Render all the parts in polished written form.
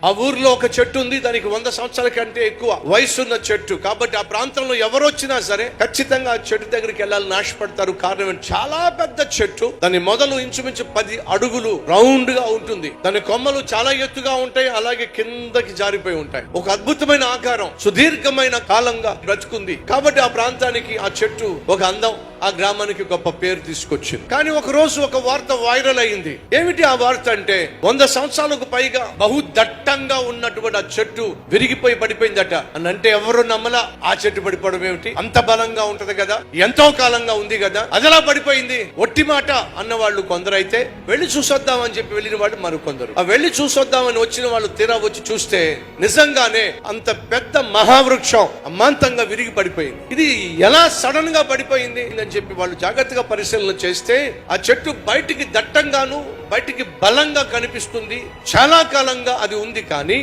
ఆ ఊర్లో ఒక చెట్టు ఉంది, దానికి 100 సంవత్సరాల కంటే ఎక్కువ వయసున్న చెట్టు. కాబట్టి ఆ ప్రాంతంలో ఎవరు వచ్చినా సరే ఖచ్చితంగా ఆ చెట్టు దగ్గరికి వెళ్ళాలని ఆశపడతారు. కారణం చాలా పెద్ద చెట్టు, దాని మొదలు ఇంచుమించు 10 అడుగులు రౌండ్ గా ఉంటుంది. దాని కొమ్మలు చాలా ఎత్తుగా ఉంటాయి, అలాగే కిందకి జారిపోయి ఉంటాయి. ఒక అద్భుతమైన ఆకారం, సుదీర్ఘమైన కాలంగా బ్రతుకుంది. కాబట్టి ఆ ప్రాంతానికి ఆ చెట్టు ఒక అందం, ఆ గ్రామానికి గొప్ప పేరు తీసుకొచ్చింది. కానీ ఒక రోజు ఒక వార్త వైరల్ అయింది. ఏమిటి ఆ వార్త అంటే 100 సంవత్సరాలకు పైగా బహు దట్టంగా ఉన్నటువంటి ఆ చెట్టు విరిగిపోయి పడిపోయిందట. అని అంటే ఎవరు నమ్మలా. ఆ చెట్టు పడిపోవడం ఏమిటి, అంత బలంగా ఉంటది కదా, ఎంతో కాలంగా ఉంది కదా, అదలా పడిపోయింది, ఒట్టి మాట అన్న వాళ్ళు కొందరైతే వెళ్లి చూసొద్దామని చెప్పి వెళ్ళిన వాళ్ళు మరికొందరు. ఆ వెళ్లి చూసొద్దామని వచ్చిన వాళ్ళు తీరా వచ్చి చూస్తే నిజంగానే అంత పెద్ద మహావృక్షం అమాంతంగా విరిగి పడిపోయింది. ఇది ఎలా సడన్ గా పడిపోయింది అని చెప్పి వాళ్ళు జాగ్రత్తగా పరిశీలన చేస్తే ఆ చెట్టు బయటికి దట్టంగాను బయటికి బలంగా కనిపిస్తుంది, చాలా కాలంగా అది ఉంది. కానీ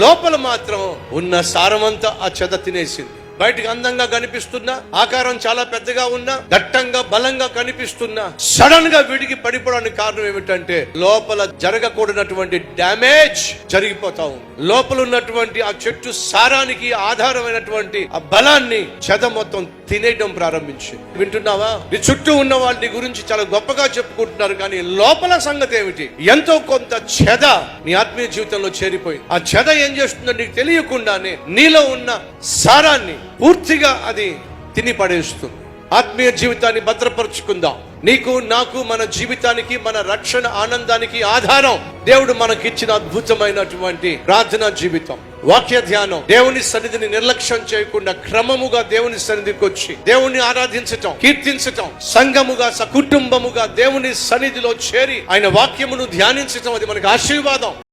లోపల మాత్రం ఉన్న సారమంతా ఆ చెద తినేసింది. బయటికి అందంగా కనిపిస్తున్నా, ఆకారం చాలా పెద్దగా ఉన్నా, దట్టంగా బలంగా కనిపిస్తున్నా, సడన్ గా విడిగి పడిపోవడానికి కారణం ఏమిటంటే లోపల జరగకూడనటువంటి డ్యామేజ్ జరిగిపోతా ఉంది. లోపల ఉన్నటువంటి ఆ చెట్టు సారానికి ఆధారమైనటువంటి ఆ బలాన్ని చెద మొత్తం తినేయడం ప్రారంభించింది. వింటున్నావా? నీ చుట్టూ ఉన్న వాళ్ళ గురించి చాలా గొప్పగా చెప్పుకుంటున్నారు, కానీ లోపల సంగతి ఏమిటి? ఎంతో కొంత చెద నీ ఆత్మీయ జీవితంలో చేరిపోయింది. ఆ చెద ఏం చేస్తుందో నీకు తెలియకుండానే నీలో ఉన్న సారాన్ని పూర్తిగా అది తిని పడేస్తుంది. ఆత్మీయ జీవితాన్ని భద్రపరుచుకుందాం. నీకు నాకు మన జీవితానికి, మన రక్షణ ఆనందానికి ఆధారం దేవుడు మనకిచ్చిన అద్భుతమైనటువంటి ప్రార్థనా జీవితం, వాక్య ధ్యానం. దేవుని సన్నిధిని నిర్లక్ష్యం చేయకుండా క్రమముగా దేవుని సన్నిధికి వచ్చి దేవుణ్ణి ఆరాధించటం, కీర్తించటం, సంఘముగా సకుటుంబముగా దేవుని సన్నిధిలో చేరి ఆయన వాక్యమును ధ్యానించటం, అది మనకు ఆశీర్వాదం.